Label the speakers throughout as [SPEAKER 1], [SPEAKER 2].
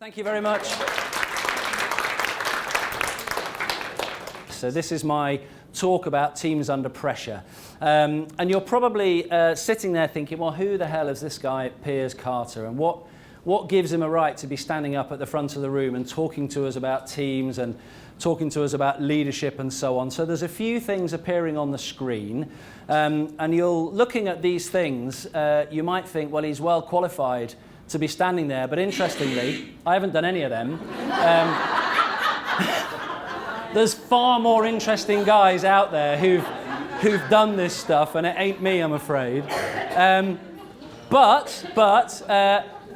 [SPEAKER 1] Thank you very much. So this is my talk about teams under pressure. And you're probably sitting there thinking, well, who the hell is this guy, Piers Carter? And what gives him a right to be standing up at the front of the room and talking to us about teams and talking to us about leadership and so on? So there's a few things appearing on the screen. And you're looking at these things, you might think, well, he's well qualified to be standing there. But interestingly, I haven't done any of them. There's far more interesting guys out there who've done this stuff, and it ain't me, I'm afraid. But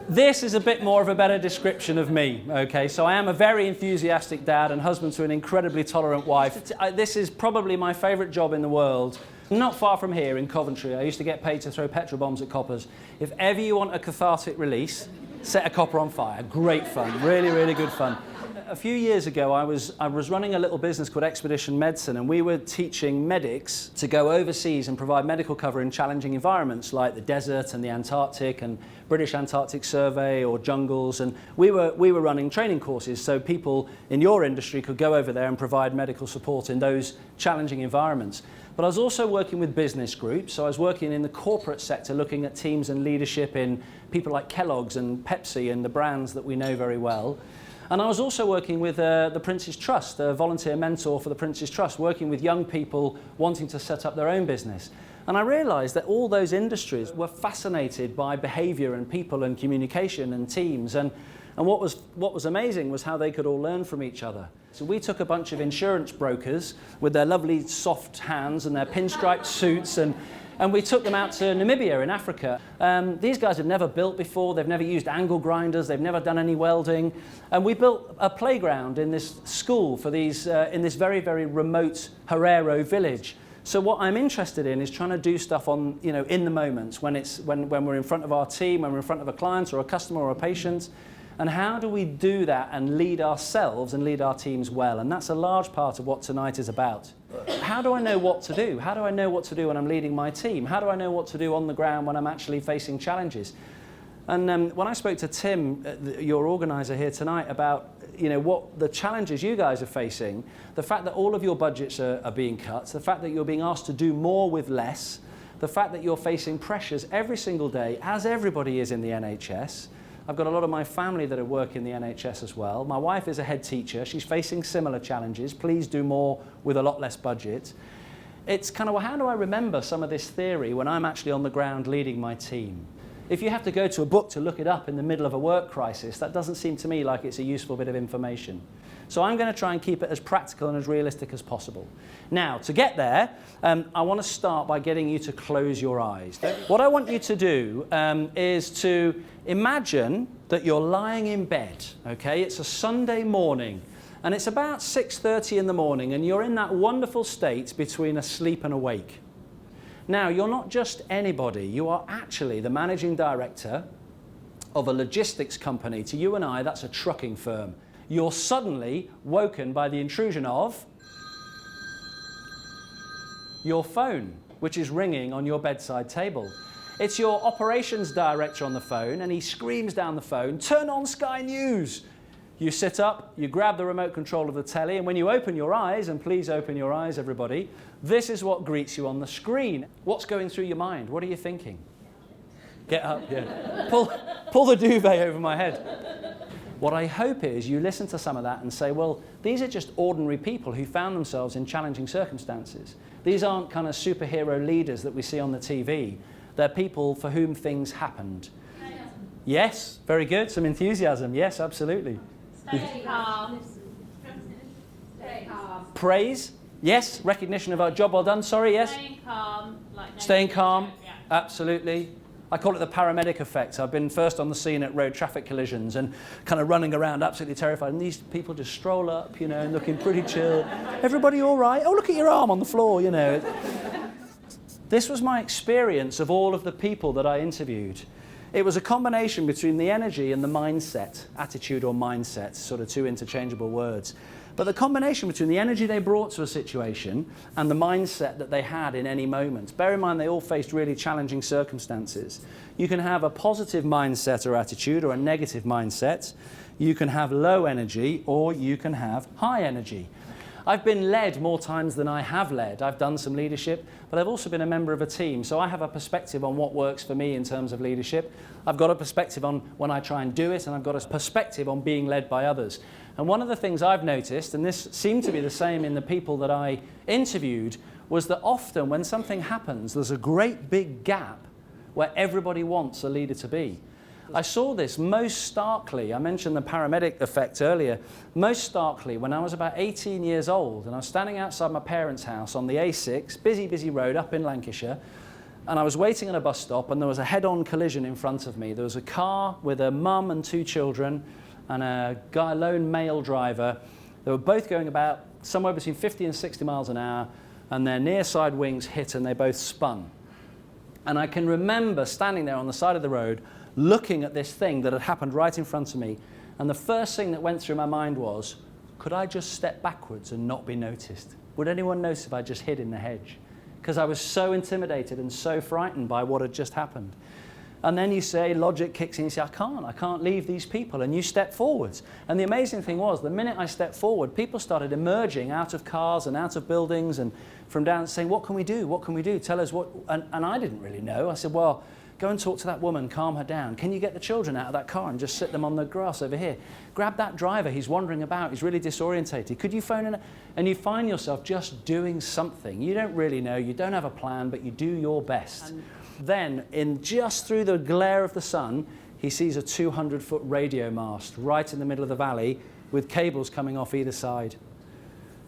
[SPEAKER 1] this is a bit more of a better description of me, okay? So I am a very enthusiastic dad and husband to an incredibly tolerant wife. This is probably my favourite job in the world. Not far from here in Coventry, I used to get paid to throw petrol bombs at coppers. If ever you want a cathartic release, set a copper on fire. Great fun, really, really good fun. A few years ago, I was running a little business called Expedition Medicine, and we were teaching medics to go overseas and provide medical cover in challenging environments like the desert and the Antarctic and British Antarctic Survey or jungles. And we were running training courses so people in your industry could go over there and provide medical support in those challenging environments. But I was also working with business groups, so I was working in the corporate sector looking at teams and leadership in people like Kellogg's and Pepsi and the brands that we know very well. And I was also working with the Prince's Trust, a volunteer mentor for the Prince's Trust, working with young people wanting to set up their own business. And I realised that all those industries were fascinated by behaviour and people and communication and teams. And what was amazing was how they could all learn from each other. So we took a bunch of insurance brokers with their lovely soft hands and their pinstriped suits, and we took them out to Namibia in Africa. These guys have never built before, they've never used angle grinders, they've never done any welding. And we built a playground in this school for these, in this very, very remote Herero village. So what I'm interested in is trying to do stuff on, in the moments when we're in front of our team, when we're in front of a client or a customer or a patient. And how do we do that and lead ourselves and lead our teams well? And that's a large part of what tonight is about. How do I know what to do? How do I know what to do when I'm leading my team? How do I know what to do on the ground when I'm actually facing challenges? And when I spoke to Tim, your organizer here tonight, about what the challenges you guys are facing, the fact that all of your budgets are being cut, the fact that you're being asked to do more with less, the fact that you're facing pressures every single day, as everybody is in the NHS. I've got a lot of my family that work in the NHS as well. My wife is a head teacher. She's facing similar challenges. Please do more with a lot less budget. It's kind of, well, how do I remember some of this theory when I'm actually on the ground leading my team? If you have to go to a book to look it up in the middle of a work crisis, that doesn't seem to me like it's a useful bit of information. So I'm going to try and keep it as practical and as realistic as possible. Now, to get there, I want to start by getting you to close your eyes. What I want you to do is to imagine that you're lying in bed, okay? It's a Sunday morning, and it's about 6:30 in the morning, and you're in that wonderful state between asleep and awake. Now, you're not just anybody. You are actually the managing director of a logistics company. To you and I, that's a trucking firm. You're suddenly woken by the intrusion of your phone, which is ringing on your bedside table. It's your operations director on the phone, and he screams down the phone, "Turn on Sky News!" You sit up, you grab the remote control of the telly, and when you open your eyes, and please open your eyes, everybody, this is what greets you on the screen. What's going through your mind? What are you thinking? Get up, yeah. Pull the duvet over my head. What I hope is you listen to some of that and say, well, these are just ordinary people who found themselves in challenging circumstances. These aren't kind of superhero leaders that we see on the TV. They're people for whom things happened. Yes, very good. Some enthusiasm. Yes, absolutely.
[SPEAKER 2] Stay calm. Stay calm.
[SPEAKER 1] Praise. Yes. Recognition of our job well done. Sorry, yes.
[SPEAKER 2] Staying calm.
[SPEAKER 1] Staying calm.
[SPEAKER 2] Yeah.
[SPEAKER 1] Absolutely. I call it the paramedic effect. I've been first on the scene at road traffic collisions and kind of running around absolutely terrified. And these people just stroll up, and looking pretty chill. Everybody all right? Oh, look at your arm on the floor, This was my experience of all of the people that I interviewed. It was a combination between the energy and the mindset, attitude or mindset, sort of two interchangeable words. But the combination between the energy they brought to a situation and the mindset that they had in any moment. Bear in mind, they all faced really challenging circumstances. You can have a positive mindset or attitude or a negative mindset. You can have low energy or you can have high energy. I've been led more times than I have led. I've done some leadership, but I've also been a member of a team. So I have a perspective on what works for me in terms of leadership. I've got a perspective on when I try and do it, and I've got a perspective on being led by others. And one of the things I've noticed, and this seemed to be the same in the people that I interviewed, was that often when something happens, there's a great big gap where everybody wants a leader to be. I saw this most starkly, I mentioned the paramedic effect earlier, most starkly when I was about 18 years old and I was standing outside my parents' house on the A6, busy road up in Lancashire, and I was waiting at a bus stop and there was a head-on collision in front of me. There was a car with a mum and 2 children and a lone male driver. They were both going about somewhere between 50 and 60 miles an hour, and their near side wings hit and they both spun. And I can remember standing there on the side of the road looking at this thing that had happened right in front of me, and the first thing that went through my mind was, could I just step backwards and not be noticed? Would anyone notice if I just hid in the hedge? Because I was so intimidated and so frightened by what had just happened. And then you say, logic kicks in, you say, I can't leave these people, and you step forwards. And the amazing thing was, the minute I stepped forward, people started emerging out of cars and out of buildings and from down saying, what can we do? What can we do? Tell us what, and I didn't really know. I said, well, go and talk to that woman, calm her down. Can you get the children out of that car and just sit them on the grass over here? Grab that driver, he's wandering about, he's really disorientated. Could you phone in? And you find yourself just doing something. You don't really know, you don't have a plan, but you do your best. And then, just through the glare of the sun, he sees a 200-foot radio mast right in the middle of the valley with cables coming off either side.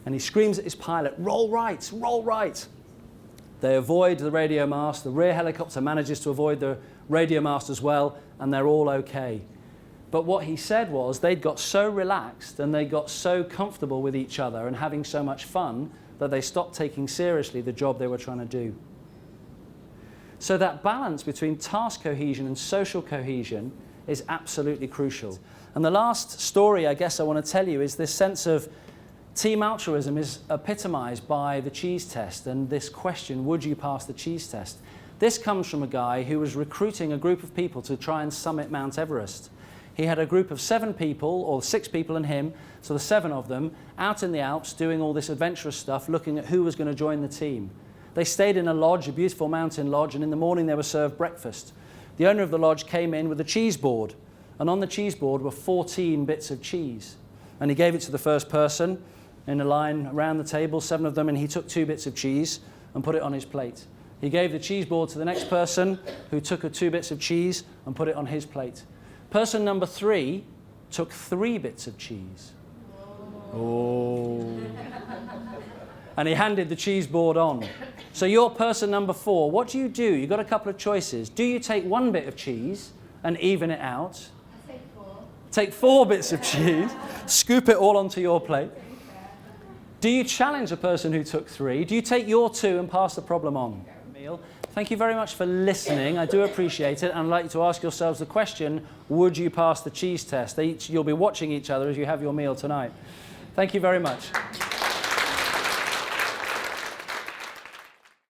[SPEAKER 1] And he screams at his pilot, roll right, roll right. They avoid the radio mast, the rear helicopter manages to avoid the radio mast as well, and they're all okay. But what he said was they'd got so relaxed and they got so comfortable with each other and having so much fun that they stopped taking seriously the job they were trying to do. So that balance between task cohesion and social cohesion is absolutely crucial. And the last story I guess I want to tell you is this sense of team altruism is epitomized by the cheese test and this question, would you pass the cheese test? This comes from a guy who was recruiting a group of people to try and summit Mount Everest. He had a group of 7 people, or 6 people and him, so the 7 of them, out in the Alps doing all this adventurous stuff, looking at who was going to join the team. They stayed in a lodge, a beautiful mountain lodge, and in the morning they were served breakfast. The owner of the lodge came in with a cheese board, and on the cheese board were 14 bits of cheese. And he gave it to the first person in a line around the table, 7 of them, and he took 2 bits of cheese and put it on his plate. He gave the cheese board to the next person, who took 2 bits of cheese and put it on his plate. Person number 3 took 3 bits of cheese. Oh. And he handed the cheese board on. So you're person number 4. What do? You've got a couple of choices. Do you take 1 bit of cheese and even it out?
[SPEAKER 2] I take 4.
[SPEAKER 1] Take 4 bits of cheese, scoop it all onto your plate. Do you challenge a person who took 3? Do you take your 2 and pass the problem on? Thank you very much for listening. I do appreciate it. And I'd like you to ask yourselves the question, would you pass the cheese test? You'll be watching each other as you have your meal tonight. Thank you very much.